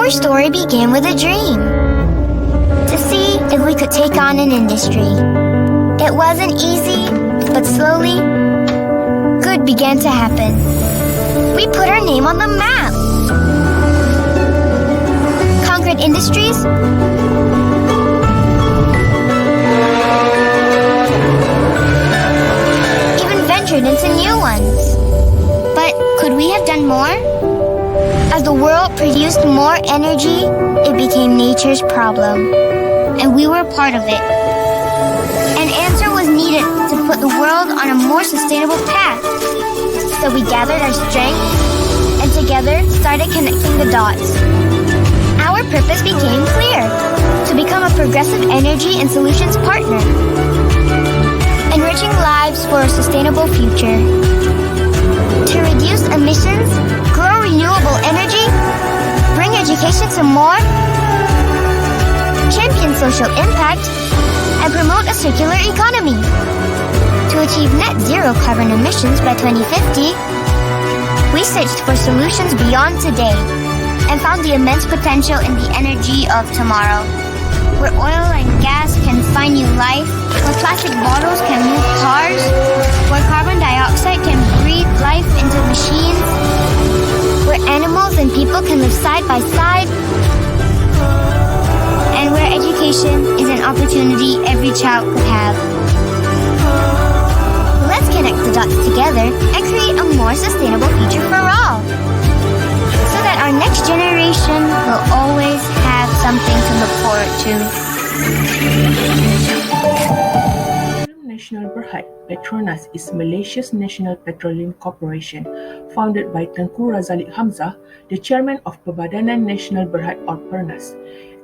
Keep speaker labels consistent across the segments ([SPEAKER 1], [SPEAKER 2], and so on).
[SPEAKER 1] Our story began with a dream to see if we could take on an industry. It wasn't easy, but slowly, good began to happen. We put our name on the map. Conquered industries, even ventured into new ones. But could we have done more? As the world produced more energy, it became nature's problem, and we were part of it. An answer was needed to put the world on a more sustainable path. So we gathered our strength and together started connecting the dots. Our purpose became clear: to become a progressive energy and solutions partner, enriching lives for a sustainable future. To reduce emissions, grow renewable energy, bring education to more, champion social impact, and promote a circular economy. To achieve net zero carbon emissions by 2050, we searched for solutions beyond today and found the immense potential in the energy of tomorrow, where oil and gas can find new life, where plastic bottles can move cars, where carbon dioxide can breathe life into machines, where animals and people can live side by side, and where education is an opportunity every child could have. Let's connect the dots together and create a more sustainable future for all, so that our next generation will always have something to look forward to.
[SPEAKER 2] National Berhad, Petronas is Malaysia's national petroleum corporation, founded by Tengku Razaleek Hamzah, the chairman of Perbadanan Nasional Berhad or Pernas.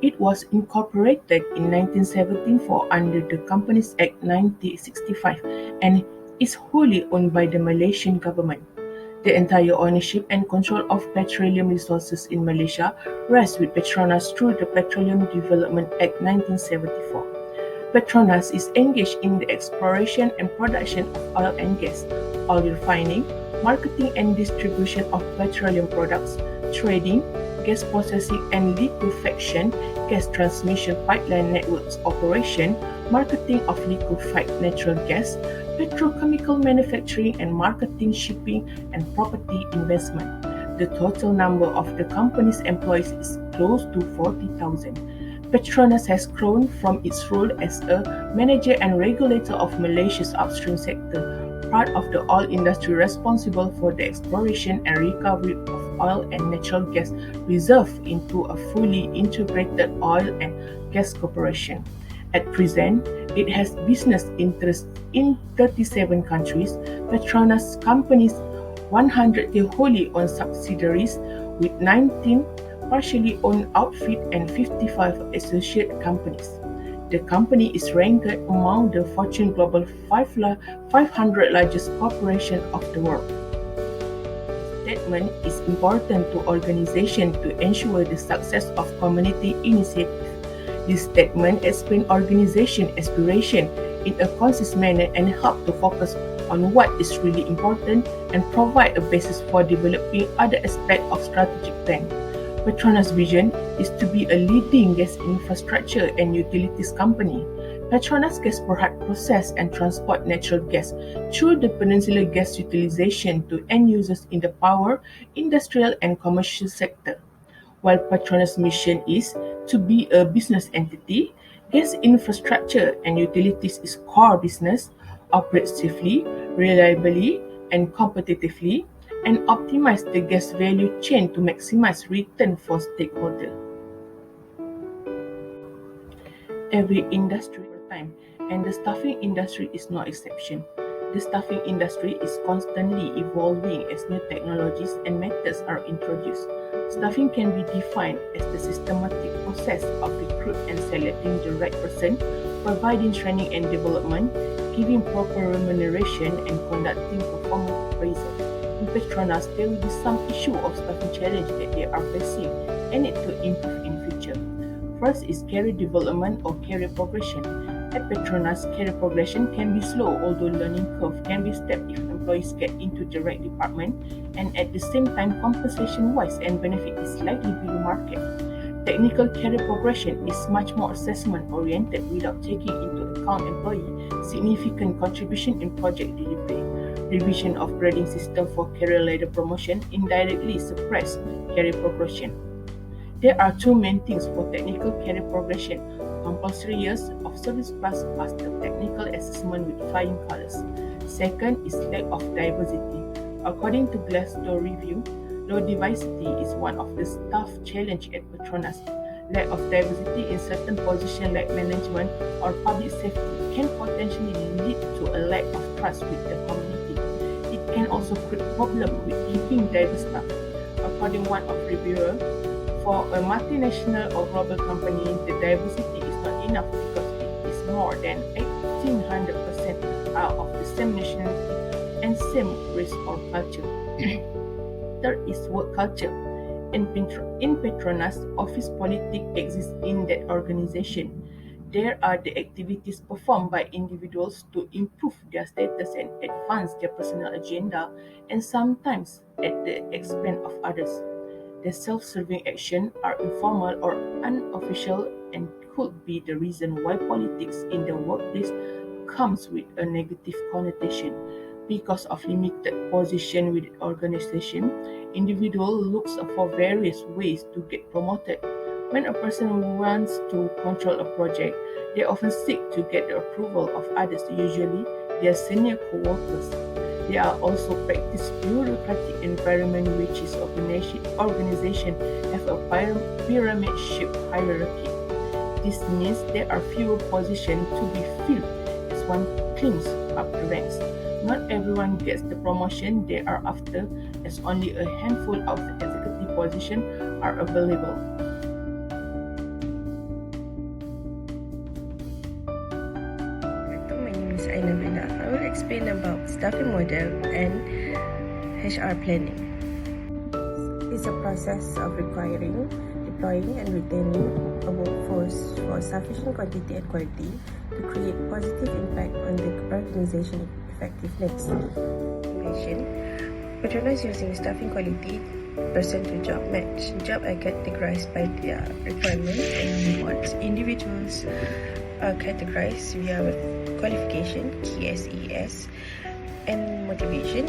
[SPEAKER 2] It was incorporated in 1974 under the Companies Act 1965 and is wholly owned by the Malaysian government. The entire ownership and control of petroleum resources in Malaysia rests with Petronas through the Petroleum Development Act 1974. Petronas is engaged in the exploration and production of oil and gas, oil refining, marketing and distribution of petroleum products, trading, gas processing and liquefaction, gas transmission pipeline networks operation, marketing of liquefied natural gas, petrochemical manufacturing and marketing, shipping, and property investment. The total number of the company's employees is close to 40,000. Petronas has grown from its role as a manager and regulator of Malaysia's upstream sector, part of the oil industry responsible for the exploration and recovery of oil and natural gas reserve into a fully integrated oil and gas corporation. At present, it has business interests in 37 countries. Petronas companies 100 wholly owned subsidiaries with 19 partially owned outfit and 55 associate companies. The company is ranked among the Fortune Global 500 largest corporations of the world. This statement is important to organizations to ensure the success of community initiatives. This statement explains organization aspiration in a concise manner and help to focus on what is really important and provide a basis for developing other aspects of strategic plan. Petronas' vision is to be a leading gas infrastructure and utilities company. Petronas Gas Berhad process and transport natural gas through the peninsular gas utilization to end users in the power, industrial and commercial sector. While Petronas' mission is to be a business entity, gas infrastructure and utilities is core business, operate safely, reliably and competitively, and optimize the gas value chain to maximize return for stakeholders. Every industry over time, and the staffing industry is no exception. The staffing industry is constantly evolving as new technologies and methods are introduced. Staffing can be defined as the systematic process of recruiting and selecting the right person, providing training and development, giving proper remuneration, and conducting performance appraisal. In Petronas, there will be some issue of staffing challenge that they are facing and need to improve in future. First is career development or career progression. At Petronas, career progression can be slow, although learning curve can be steep if employees get into the right department, and at the same time, compensation-wise and benefit is slightly below market. Technical career progression is much more assessment-oriented without taking into account employee significant contribution in project delivery. Revision of grading system for career ladder promotion indirectly suppress career progression. There are two main things for technical career progression: compulsory years of service plus pass the technical assessment with flying colors. Second is lack of diversity. According to Glassdoor review, low diversity is one of the staff challenge at Petronas. Lack of diversity in certain positions like management or public safety can potentially lead to a lack of trust with the community. It can also create problems with keeping diverse staff. According to one of reviewer, for a multinational or global company, the diversity is not enough because it is more than 1,800% are of the same nationality and same race or culture. Third is work culture. In Petronas, office politics exists in that organization. There are the activities performed by individuals to improve their status and advance their personal agenda, and sometimes at the expense of others. The self-serving actions are informal or unofficial and could be the reason why politics in the workplace comes with a negative connotation. Because of limited position within organization, individual looks for various ways to get promoted. When a person wants to control a project, they often seek to get the approval of others, usually their senior co-workers. They are also practice bureaucratic environment which is organization have a pyramid-shaped hierarchy. This means there are fewer positions to be filled as one climbs up the ranks. Not everyone gets the promotion they are after, as only a handful of executive positions are available.
[SPEAKER 3] My name is Aina Bina. I will explain about staffing model and HR planning. It's a process of requiring, deploying, and retaining a workforce for sufficient quantity and quality to create positive impact on the organization effectiveness. Petronas using staffing quality person to job match. Jobs are categorized by their requirement and rewards. Individuals are categorized via qualification, KSES, and motivation.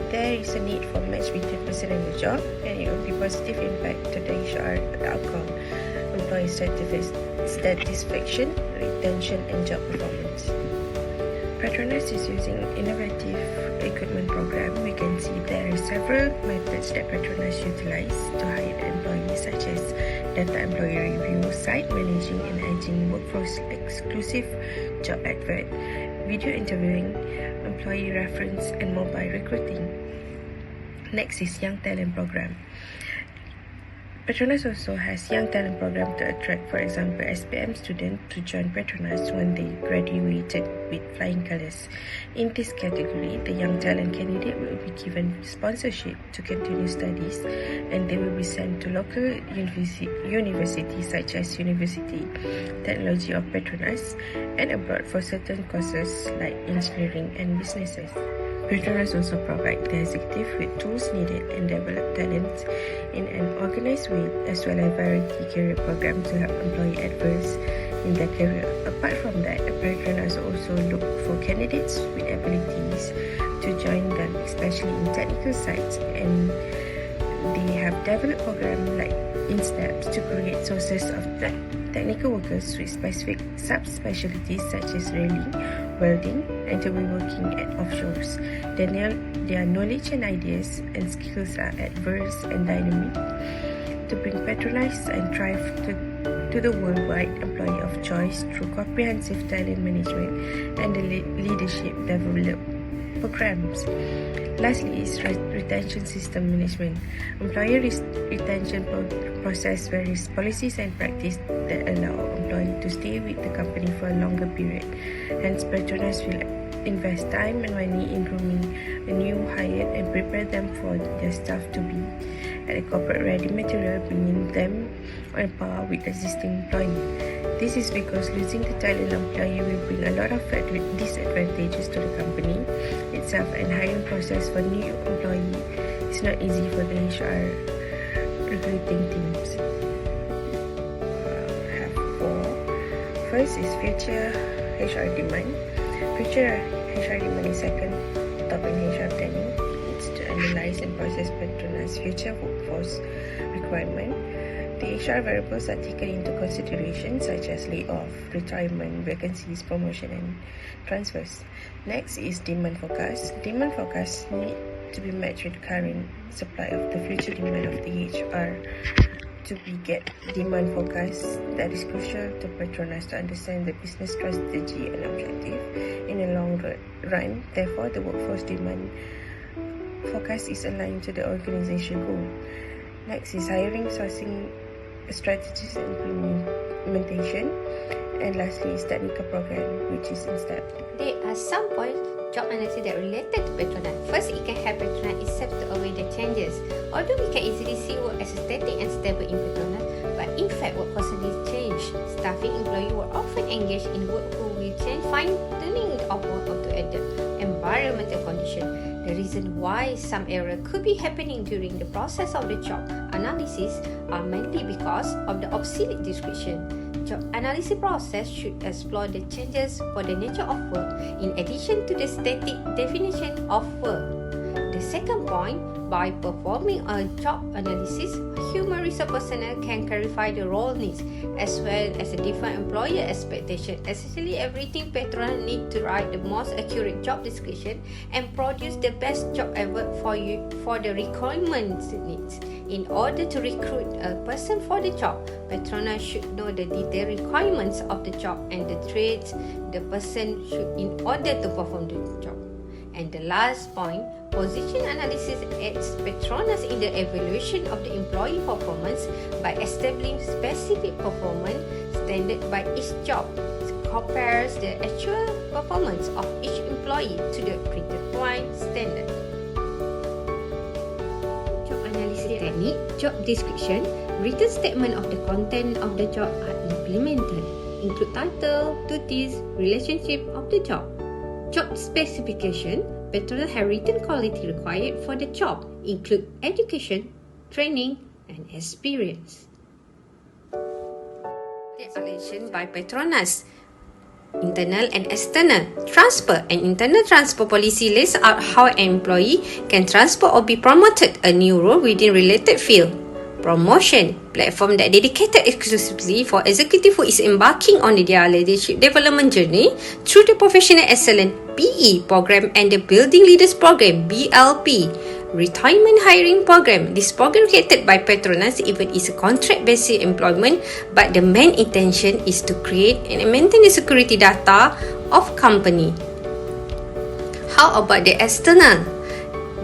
[SPEAKER 3] There is a need for match between person and the job, and it will be positive impact to the HR outcome, employee satisfaction, retention, and job performance. Petronas is using innovative recruitment program. We can see there are several methods that Petronas utilize to hire employees, such as data employee review, site managing and aging, workforce exclusive job advert, video interviewing, employee reference, and mobile recruiting. Next is Young Talent Program. Petronas also has Young Talent Program to attract, for example, SPM students to join Petronas when they graduated with flying colors. In this category, the Young Talent candidate will be given sponsorship to continue studies, and they will be sent to local universities such as University Technology of Petronas and abroad for certain courses like engineering and businesses. Petronas also provide the executive with tools needed and develop talents in an organized way, as well as variety career program to help employees advance in their career. Apart from that, Petronas also look for candidates with abilities to join them, especially in technical sites, and they have developed programs like InSteps to create sources of technical workers with specific subspecialties such as railing, welding, and to be working at offshores. Their knowledge and ideas and skills are adverse and dynamic to bring Petronas and thrive to the worldwide employee of choice through comprehensive talent management and the leadership development programs. Lastly is retention system management. Employee retention process various policies and practice that allow employee to stay with the company for a longer period. Hence, Petronas will invest time and money in grooming a new hire and prepare them for their staff to be at a corporate ready material, bringing them on par with existing employee. This is because losing the talent employee will bring a lot of disadvantages to the company itself, and hiring process for new employee is not easy for the HR recruiting teams. First is future HR demand. Future HR demand is second top in HR planning. It's to analyze and process Petronas' future workforce requirement. The HR variables are taken into consideration such as layoff, retirement, vacancies, promotion and transfers. Next is demand forecast. Demand forecast need to be matched with current supply of the future demand of the HR. To get demand forecast that is crucial to Petronas to understand the business strategy and objective in the long run. Therefore, the workforce demand forecast is aligned to the organization goal. Next is hiring, sourcing strategies and implementation. And lastly is technical program, which is in step.
[SPEAKER 4] There are some points job analysis that related to Petronas. First, it can help Petronas itself to avoid the changes. Although we can easily see work as static and stable in Petronas, but in fact work constantly change. Staffing employees were often engaged in work who will change, fine-tuning of work to adapt environmental conditions. The reason why some error could be happening during the process of the job analysis are mainly because of the obsolete description. Job analysis process should explore the changes for the nature of work in addition to the static definition of work. The second point, by performing a job analysis, human resource personnel can clarify the role needs as well as the different employer expectation. Essentially, everything Petronas need to write the most accurate job description and produce the best job ever for the requirements needs. In order to recruit a person for the job, Petronas should know the detailed requirements of the job and the traits the person should in order to perform the job. And the last point, position analysis aids Petronas in the evaluation of the employee performance by establishing specific performance standard by each job. It compares the actual performance of each employee to the predefined standard. Job analysis technique, job description, written statement of the content of the job are implemented, include title, duties, relationship of the job. Job specification, Petronas have written quality required for the job, include education, training, and experience. The installation by Petronas. Internal and external transfer. An internal transfer policy lays out how an employee can transfer or be promoted a new role within related field. Promotion, platform that dedicated exclusively for executive who is embarking on their leadership development journey through the Professional Excellence PE program and the Building Leaders program BLP. Retirement hiring program. This program created by Petronas even is a contract-based employment, but the main intention is to create and maintain the security data of company. How about the external?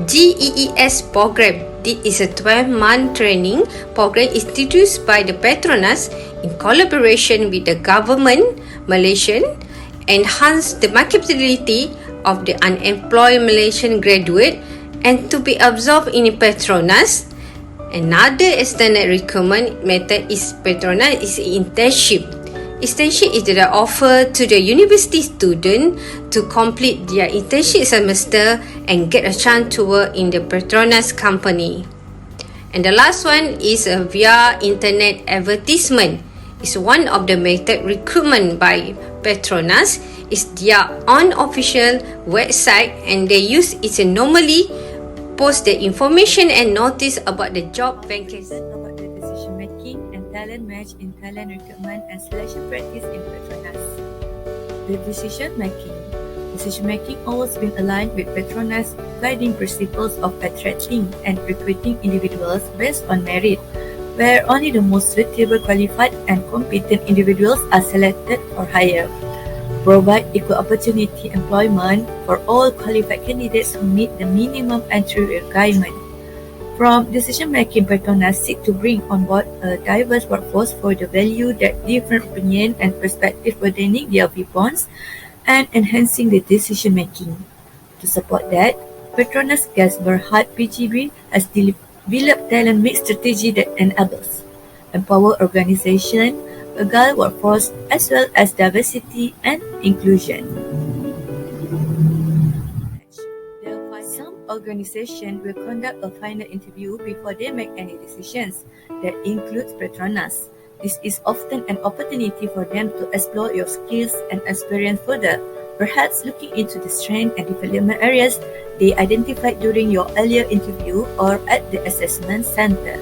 [SPEAKER 4] GEES program. This is a 12-month training program introduced by the Petronas in collaboration with the government Malaysian, enhance the marketability of the unemployed Malaysian graduate and to be absorbed in Petronas. Another external recruitment method is Petronas is internship. Internship is the offer to the university student to complete their internship semester and get a chance to work in the Petronas company. And the last one is via internet advertisement. It's one of the method recruitment by Petronas. It's their own official website and they use it normally post the information and notice about the job vacancy.
[SPEAKER 5] About the decision making and talent match in talent recruitment and selection practice in Petronas. The decision making always been aligned with Petronas guiding principles of attracting and recruiting individuals based on merit, where only the most suitable, qualified and competent individuals are selected for hire. Provide equal opportunity employment for all qualified candidates who meet the minimum entry requirement. From decision-making, Petronas seek to bring on board a diverse workforce for the value that different opinion and perspective broadening their viewpoints and enhancing the decision-making. To support that, Petronas Gas Berhad PGB has developed talent mix strategy that enables empower organization, agile workforce, as well as diversity and inclusion. Some organizations will conduct a final interview before they make any decisions. That includes Petronas. This is often an opportunity for them to explore your skills and experience further, perhaps looking into the strength and development areas they identified during your earlier interview or at the assessment center.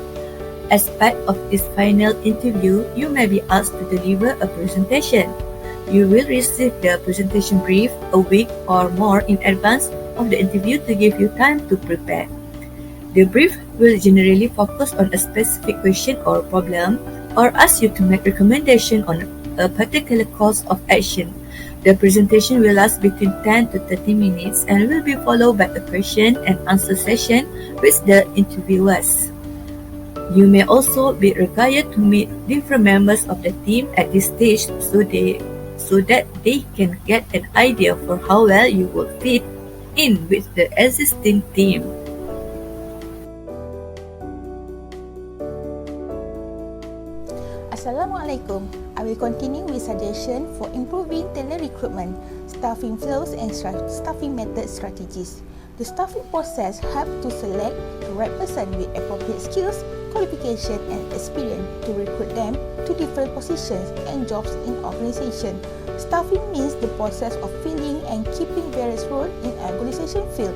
[SPEAKER 5] As part of this final interview, you may be asked to deliver a presentation. You will receive the presentation brief a week or more in advance of the interview to give you time to prepare. The brief will generally focus on a specific question or problem or ask you to make recommendation on a particular course of action. The presentation will last between 10 to 30 minutes and will be followed by a question and answer session with the interviewers. You may also be required to meet different members of the team at this stage so that they can get an idea for how well you will fit in with the existing team.
[SPEAKER 6] Assalamualaikum. I will continue with suggestion for improving talent recruitment, staffing flows and staffing method strategies. The staffing process helps to select the right person with appropriate skills, qualification and experience to recruit them to different positions and jobs in organization. Staffing means the process of filling and keeping various roles in an organization field.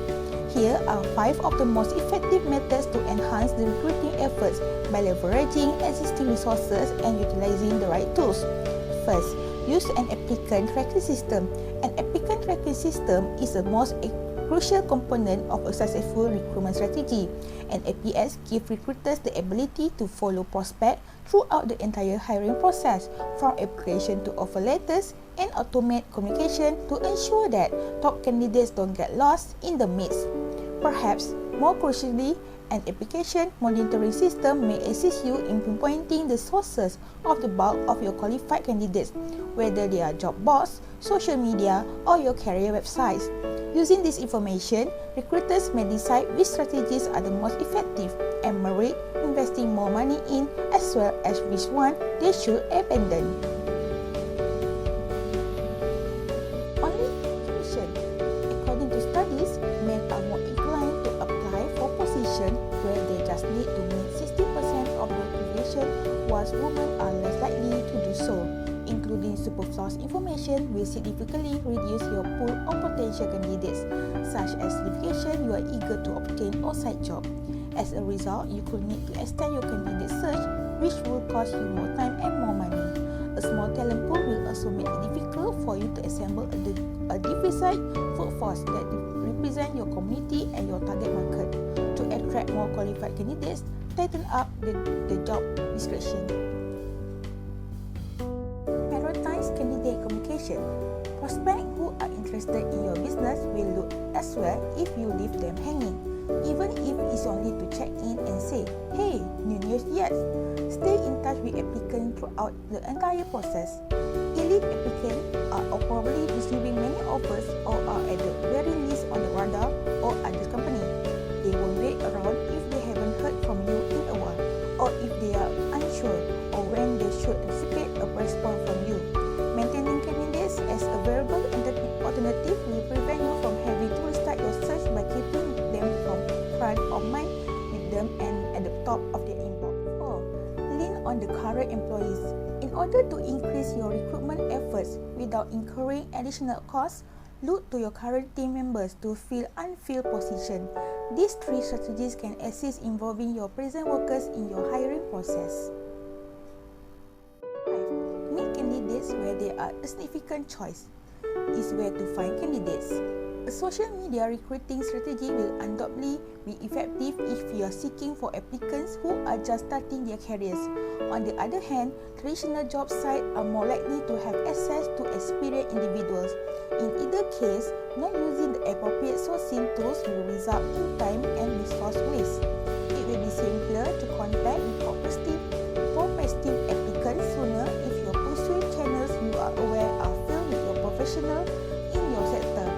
[SPEAKER 6] Here are 5 of the most effective methods to enhance the recruiting efforts by leveraging existing resources and utilizing the right tools. First, use an applicant tracking system. An applicant tracking system is the most crucial component of a successful recruitment strategy. An APS gives recruiters the ability to follow prospects throughout the entire hiring process, from application to offer letters, and automate communication to ensure that top candidates don't get lost in the mix. Perhaps more crucially, an application monitoring system may assist you in pinpointing the sources of the bulk of your qualified candidates, whether they are job boards, social media, or your career websites. Using this information, recruiters may decide which strategies are the most effective and merit investing more money in, as well as which one they should abandon. Only tuition. According to studies, men are more inclined to apply for positions where they just need to meet 60% of the population, whilst women are less likely to do so. Including superfluous information will significantly reduce your pool of potential candidates, such as certification you are eager to obtain or side job. As a result, you could need to extend your candidate search, which will cost you more time and more money. A small talent pool will also make it difficult for you to assemble a diversified workforce that represent your community and your target market. To attract more qualified candidates, tighten up the job description. Prioritize candidate communication. Prospects who are interested in your business will look elsewhere if you leave them hanging, even if it's only to check in and say, "Hey, new news yet?" Stay in touch with applicants throughout the entire process. Elite applicants are probably receiving many offers or are at the very least on the radar or other company. They won't wait around if they haven't heard from you in a while, or if they are unsure or when they should anticipate a response from you. Maintaining candidates as a viable alternative will prevent you from having to restart your search by keeping them from front of mind with them and at the top of their inbox. 4. Lean on the current employees. In order to increase your recruitment efforts without incurring additional costs, look to your current team members to fill unfilled positions. These 3 strategies can assist involving your present workers in your hiring process. 5. Meet candidates where they are a significant choice. Is where to find candidates. A social media recruiting strategy will undoubtedly be effective if you are seeking for applicants who are just starting their careers. On the other hand, traditional job sites are more likely to have access to experienced individuals. In either case, not using the appropriate sourcing tools will result in time and resource waste. It will be simpler to contact prospective applicants sooner if your pursuit channels you are aware are filled with your professional in your sector.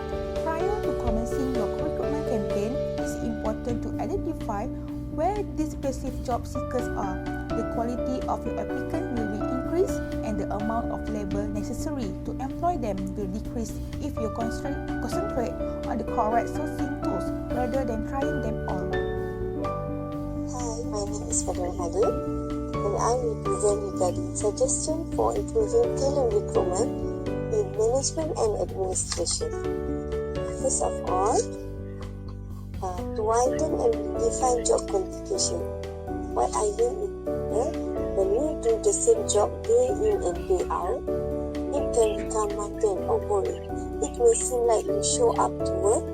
[SPEAKER 6] Prior to commencing your recruitment campaign, it's important to identify where these specific job seekers are. The quality of your applicant will be increased and the amount of labor necessary to employ them will decrease if you concentrate on the correct sourcing tools rather than trying them all.
[SPEAKER 7] Hi, my name is Fadlan Hadi. and I will present regarding suggestions for improving talent recruitment in management and administration. First of all, to widen and define job qualification. What I mean is that when you do the same job day in and day out, it can become mundane or boring. It may seem like you show up to work,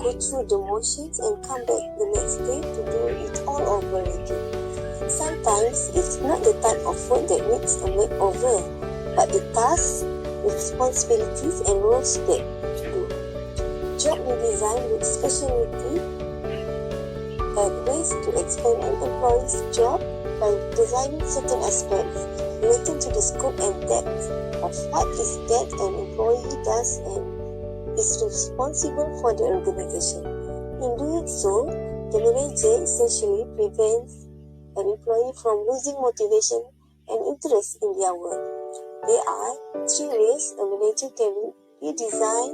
[SPEAKER 7] go through the motions and come back the next day to do it all over again. Sometimes it's not the type of work that needs a makeover, but the tasks, responsibilities and roles that do. Job redesign with specialty and ways to expand an employee's job by designing certain aspects related to the scope and depth of what is that an employee does and is responsible for the organization. In doing so, the manager essentially prevents an employee from losing motivation and interest in their work. There are 3 ways a manager can redesign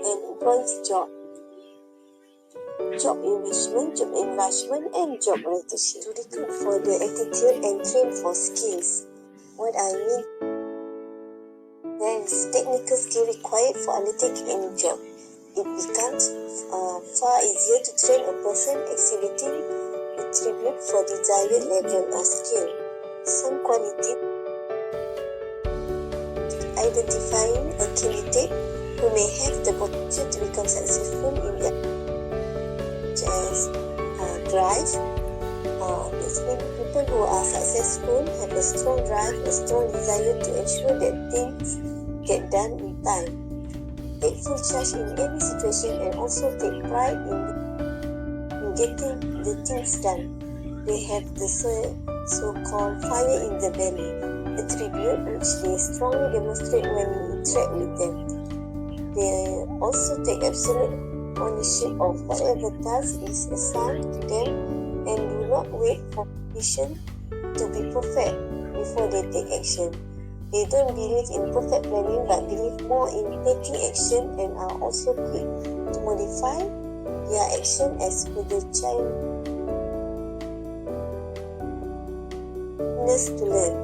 [SPEAKER 7] an employee's job: job enrichment, job enlargement, and job rotation. To recruit for the attitude and train for skills. What I mean, there is technical skill required for undertaking any job. It becomes far easier to train a person exhibiting attribute for desired level of skill. Some quality: identifying a candidate who may have the potential to become successful in their as drive. It's mean people who are successful have a strong drive, a strong desire to ensure that things get done in time. Take full charge in every situation and also take pride in getting the things done. They have the so-called fire in the belly, attribute which they strongly demonstrate when you interact with them. They also take absolute ownership of whatever task is assigned to them and do not wait for conditions to be perfect before they take action. They don't believe in perfect planning but believe more in taking action and are also quick to modify their action as per the willingness to learn.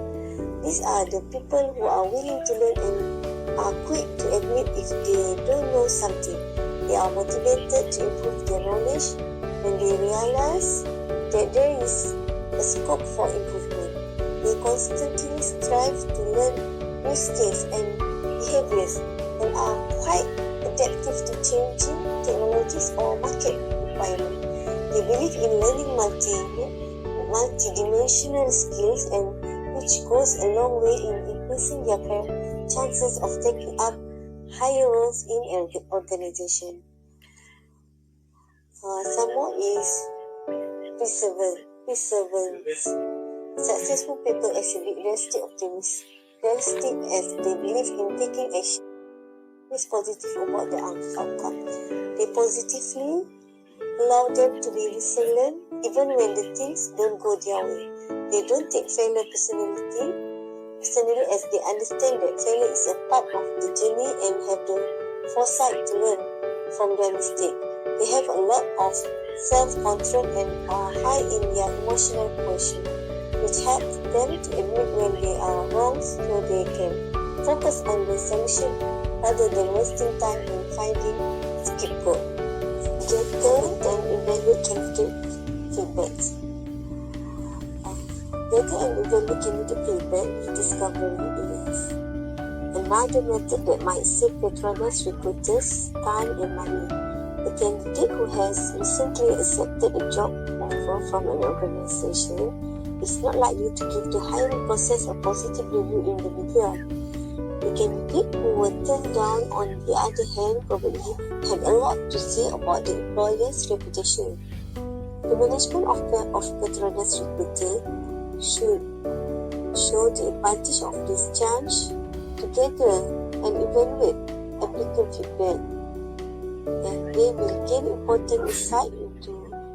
[SPEAKER 7] These are the people who are willing to learn and are quick to admit if they don't know something. They are motivated to improve their knowledge when they realize that there is a scope for improvement. They constantly strive to learn new skills and behaviors and are quite adaptive to changing technologies or market requirements. They believe in learning multi-dimensional skills and which goes a long way in increasing their chances of taking up higher roles in an organization. Some more is perseverance. Successful people exhibit realistic as they believe in taking action. Is positive about the outcome. They positively allow them to be resilient even when the things don't go their way. They don't take failure personally as they understand that failure is a part of the journey and have the foresight to learn from their mistake. They have a lot of self-control and are high in their emotional quotient, which helps them to admit when they are wrong so they can focus on the solution rather than wasting time in finding scapegoat. Gather and evaluate candidate feedbacks. Gather and evaluate candidate feedback discovery is another method that might save patronage recruiters time and money. A candidate who has recently accepted a job offer from an organization is not likely to give the hiring process a positive review in the media. The candidate who were turned down, on the other hand, probably had a lot to say about the employer's reputation. The management of patronage recruiter should show the advantage of this chance to gather and evaluate applicant feedback, and they will gain important insight into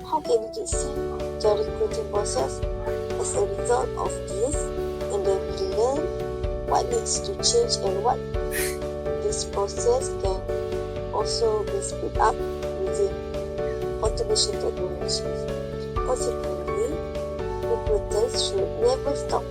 [SPEAKER 7] how candidates see their recruiting process as a result of this, and they will learn what needs to change and what this process can also be speed up using automation technology. Consequently, recruiters should never stop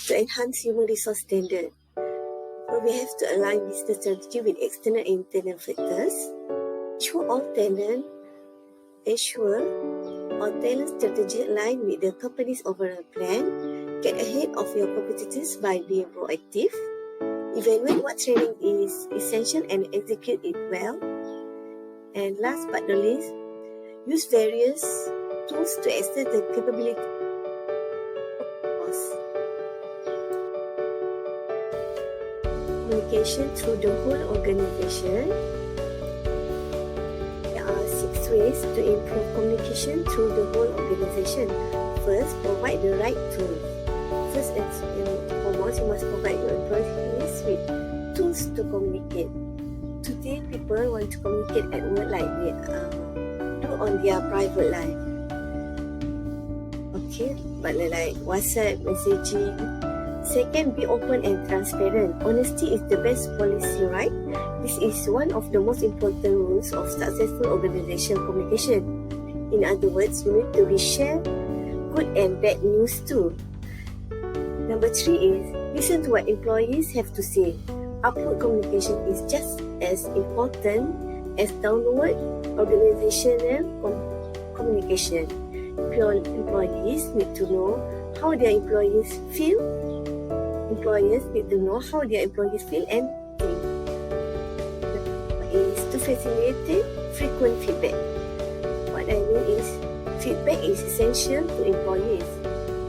[SPEAKER 7] to enhance human resource standard. So we have to align business strategy with external and internal factors. Ensure all talent strategy align with the company's overall plan. Get ahead of your competitors by being proactive. Evaluate what training is essential and execute it well. And last but not least, use various tools to extend the capability. Communication through the whole organization. There are 6 ways to improve communication through the whole organization. First, provide the right tools. First and foremost, you must provide your employees with tools to communicate. Today, people want to communicate at work like they do on their private life. Okay, but like WhatsApp, messaging. Second, be open and transparent. Honesty is the best policy, right? This is one of the most important rules of successful organization communication. In other words, you need to share good and bad news too. Number 3 is listen to what employees have to say. Upward communication is just as important as downward organizational communication. Employees need to know how their employees feel. Employers need to know how their employees feel and think. Is to facilitate frequent feedback. What I mean is, feedback is essential to employees.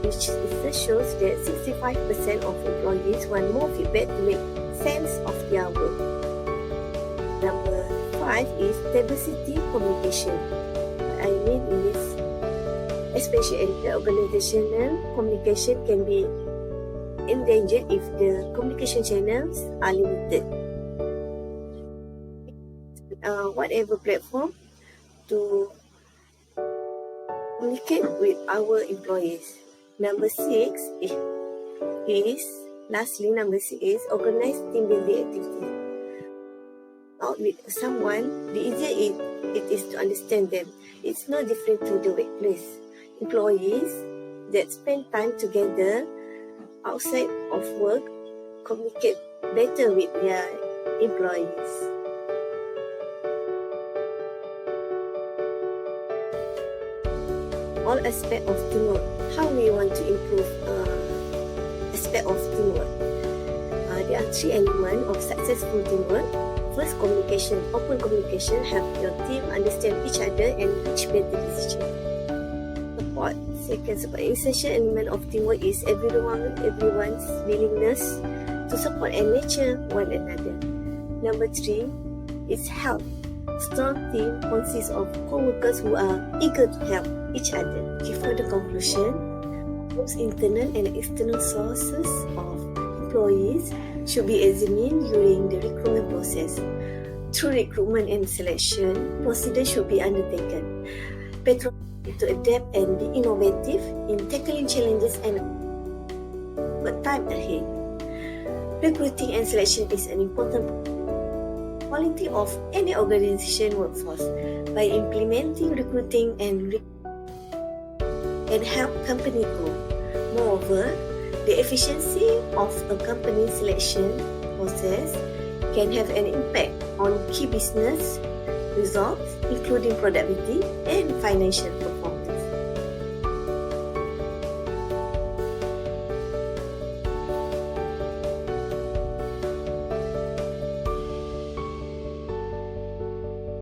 [SPEAKER 7] Research shows that 65% of employees want more feedback to make sense of their work. Number 5 is diversity communication. What I mean is, especially the organizational communication can be endangered if the communication channels are limited. Whatever platform to communicate with our employees. Number 6 is organize team building activities. Out with someone, the easier it is to understand them. It's no different to the workplace. Employees that spend time together outside of work communicate better with their employees. All aspect of teamwork. How we want to improve aspect of teamwork? There are 3 elements of successful teamwork. First, communication. Open communication help your team understand each other and reach better decisions. Support. Second, support. Essential element of teamwork is everyone's willingness to support and nurture one another. Number 3 is help. Strong team consists of co-workers who are eager to help each other. For the conclusion, both internal and external sources of employees should be examined during the recruitment process. Through recruitment and selection, procedures should be undertaken. Petronas to adapt and be innovative in tackling challenges and time ahead. Recruiting and selection is an important quality of any organization workforce. By implementing recruiting and help company grow. Moreover, the efficiency of a company selection process can have an impact on key business results, including productivity and financial performance.